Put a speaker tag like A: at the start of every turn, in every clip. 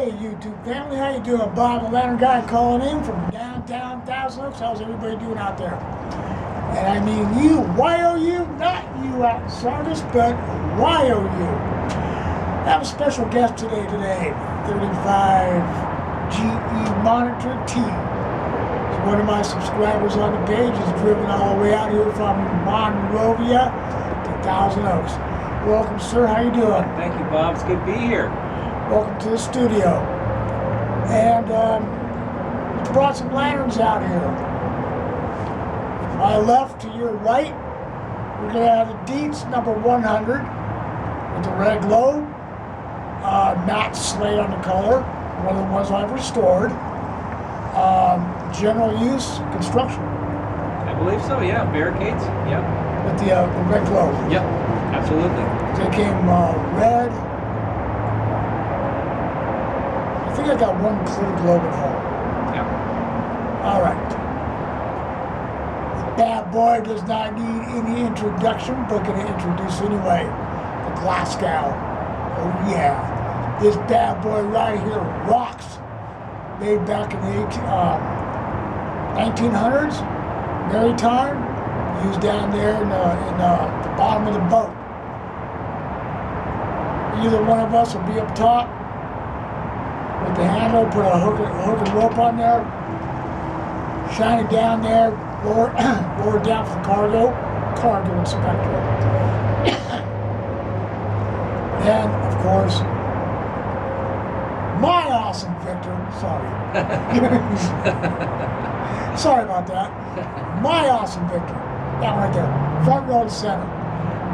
A: Hey YouTube family, how you doing? Bob the Lantern Guy calling in from downtown Thousand Oaks. How's everybody doing out there? And I mean you, Y-O-U, not you at Sardis, but Y-O-U. I have a special guest today, 35 GE Monitor T. He's one of my subscribers on the page. He's driven all the way out here from Monrovia to Thousand Oaks. Welcome, sir. How you doing?
B: Thank you, Bob. It's good to be here.
A: Welcome to the studio. And brought some lanterns out here. My left to your right, we're going to have the Dietz number 100 with the red globe, matte slate on the color, one of the ones I've restored. General use construction.
B: I believe so, yeah. Barricades, yep.
A: With the red globe.
B: Yep, absolutely.
A: They came red. I think I got one clear globe at home.
B: Yeah.
A: All right. The bad boy does not need any introduction, but going to introduce anyway. The Glasgow. Oh yeah. This bad boy right here rocks. Made back in the 1900s. Maritime. Used down there in the bottom of the boat. Either one of us will be up top with the handle, put a hook and rope on there, shine it down there, lower it down for the cargo inspector. Then, of course, my awesome Victor, sorry. Sorry about that. My awesome Victor, that right there, front row and center.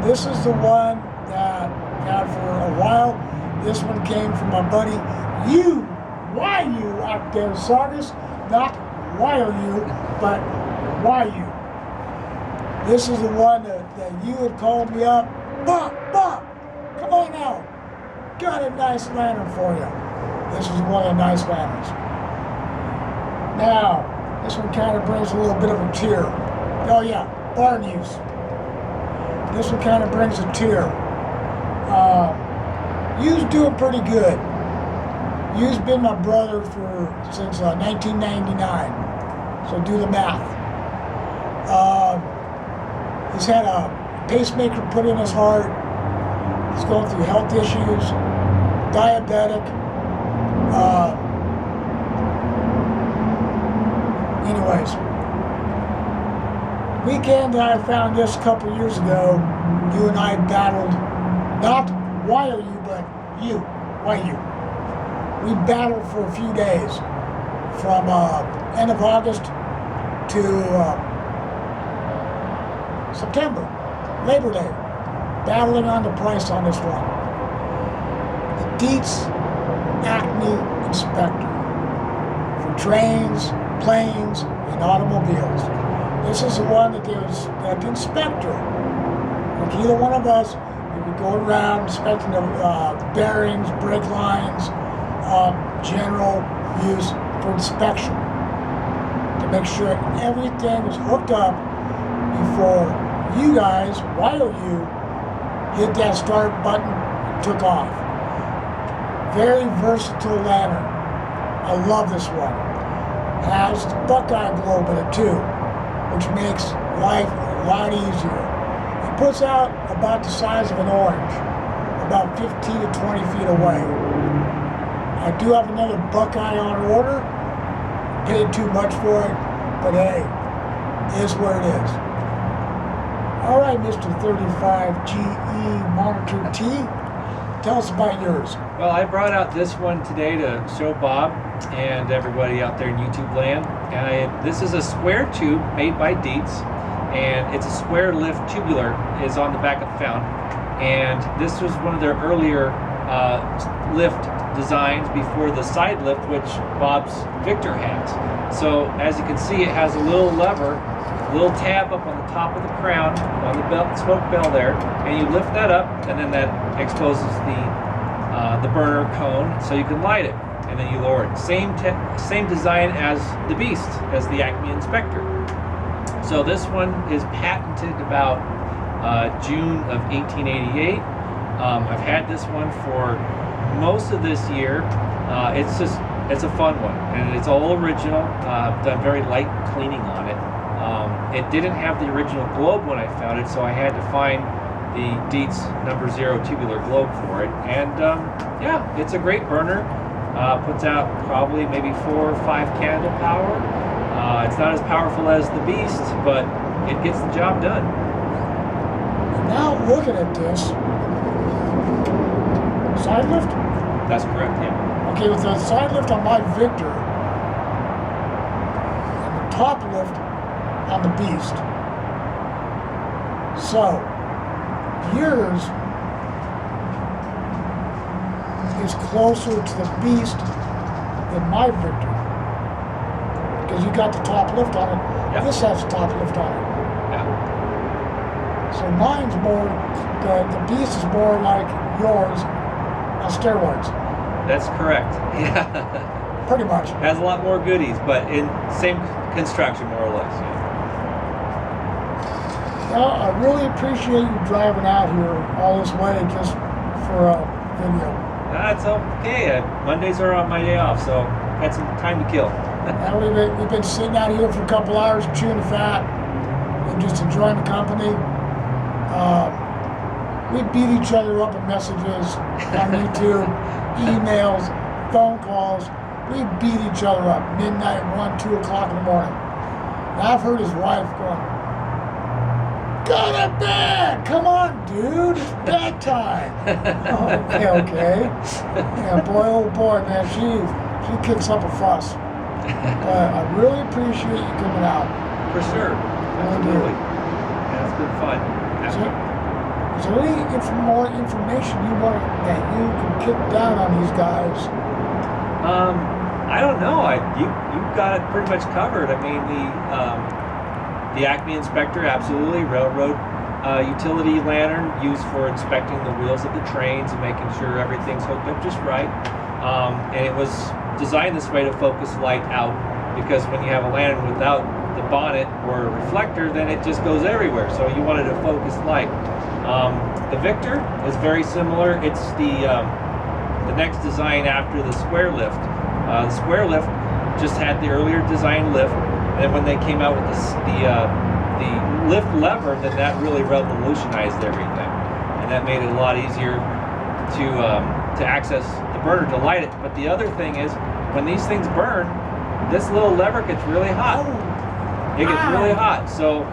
A: This is the one that I've had for a while. This one came from my buddy, you out there, Sardis, not Y-O-U, but Y-U. This is the one that you had called me up. Bob, come on out. Got a nice lantern for you. This is one of the nice lanterns. Now, this one kind of brings a little bit of a tear. Oh yeah, barn use. This one kind of brings a tear. You's doing pretty good. You's been my brother since 1999, so do the math. He's had a pacemaker put in his heart. He's going through health issues, diabetic. Anyways, weekend I found this a couple years ago. You and I battled, not Y-O-U, but Y-U. We battled for a few days, from end of August to September, Labor Day, battling on the price on this one. The Dietz Acme Inspector for trains, planes, and automobiles. This is the one that the inspector, like either one of us, we would go around inspecting the bearings, brake lines, general use for inspection to make sure everything was hooked up before you guys, Y-O-U, hit that start button and took off. Very versatile lantern. I love this one. Has the Buckeye globe in it too, which makes life a lot easier. It puts out about the size of an orange, about 15 to 20 feet away. I do have another Buckeye on order. Paid too much for it, but hey, it is where it is. All right, Mr. 35 GE Monitor T, tell us about yours.
B: Well, I brought out this one today to show Bob and everybody out there in YouTube land. And this is a square tube made by Dietz, and it's a square lift tubular is on the back of the fountain. And this was one of their earlier lift designs before the side lift, which Bob's Victor has. So as you can see, it has a little lever, a little tab up on the top of the crown on the smoke bell there, and you lift that up, and then that exposes the burner cone, so you can light it, and then you lower it. Same design as the Beast, as the Acme Inspector. So this one is patented about June of 1888. I've had this one for most of this year. It's a fun one, and it's all original. Done very light cleaning on it. It didn't have the original globe when I found it, so I had to find the Dietz #0 tubular globe for it. And yeah, it's a great burner. Puts out probably maybe 4 or 5 candle power. It's not as powerful as the Beast, but it gets the job done.
A: Now looking at this, side lift?
B: That's correct, yeah.
A: Okay, with the side lift on my Victor and the top lift on the Beast. So, yours is closer to the Beast than my Victor. Because you got the top lift on it.
B: Yep.
A: This has the top lift on it.
B: Yeah.
A: So mine's more, the Beast is more like yours on steroids.
B: That's correct. Yeah.
A: Pretty much.
B: Has a lot more goodies, but in same construction, more or less. Yeah.
A: Well, I really appreciate you driving out here all this way just for a video.
B: That's okay. Mondays are on my day off, so had some time to kill.
A: Now we've been sitting out here for a couple hours chewing the fat and just enjoying the company. We beat each other up in messages on YouTube, emails, phone calls. We beat each other up midnight, 1, 2 o'clock in the morning. And I've heard his wife going, "Go to bed! Come on, dude, it's bedtime." Okay. Yeah, boy, oh boy, man, she kicks up a fuss. But I really appreciate you coming out.
B: For sure. Absolutely. Yeah, it's been fun.
A: Is there any more information you want that you can kick down on these guys?
B: I don't know. You got it pretty much covered. I mean, the Acme Inspector, absolutely. Railroad utility lantern used for inspecting the wheels of the trains and making sure everything's hooked up just right. And it was designed this way to focus light out, because when you have a lantern without the bonnet or a reflector, then it just goes everywhere. So you wanted to focus light. The Victor is very similar. It's the next design after the square lift. The square lift just had the earlier design lift, and then when they came out with the lift lever, then that really revolutionized everything, and that made it a lot easier to access the burner to light it. But the other thing is, when these things burn, this little lever gets really hot. It gets really hot. So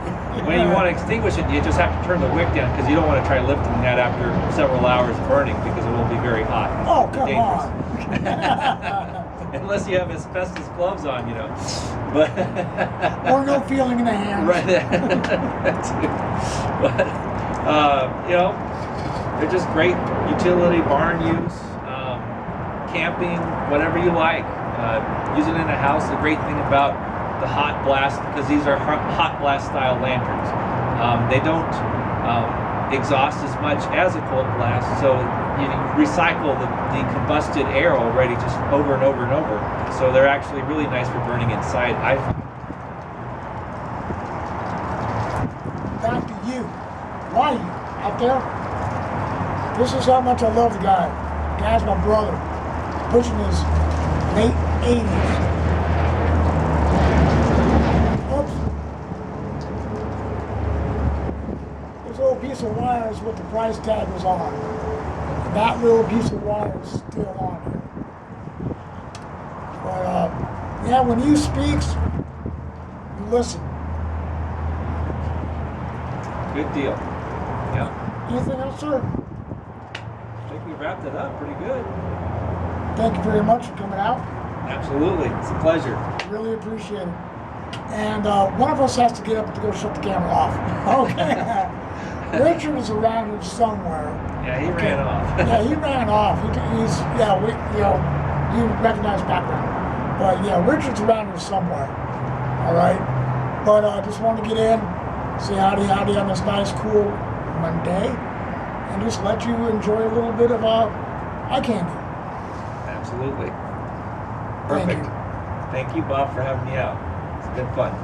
B: when you want to extinguish it, you just have to turn the wick down, because you don't want to try lifting that after several hours of burning, because it will be very hot.
A: Oh, come
B: on. Unless you have asbestos gloves on, you know. But
A: or no feeling in the hands.
B: Right. But you know, they're just great utility barn use, camping, whatever you like. Use it in a house. The great thing about the hot blast, because these are hot blast style lanterns, they don't exhaust as much as a cold blast, so you recycle the combusted air already just over and over and over. So they're actually really nice for burning inside, I find.
A: Back to you. Why you out there? This is how much I love the guy. The guy's my brother. Pushing his late 80s. Little piece of wire is what the price tag was on. And that little piece of wire is still on here. But yeah, when he speaks, you listen.
B: Good deal. Yeah.
A: Anything else, sir?
B: I think we wrapped it up pretty good.
A: Thank you very much for coming out.
B: Absolutely. It's a pleasure.
A: Really appreciate it. And one of us has to get up to go shut the camera off. Okay. Richard is around here somewhere.
B: Yeah, he ran off.
A: Yeah, he ran off. He's you recognize background. But yeah, Richard's around here somewhere. All right. But I just wanted to get in, say howdy on this nice, cool Monday, and just let you enjoy a little bit of eye candy.
B: Absolutely.
A: Thank
B: Perfect.
A: you.
B: Thank you, Bob, for having me out. It's been fun.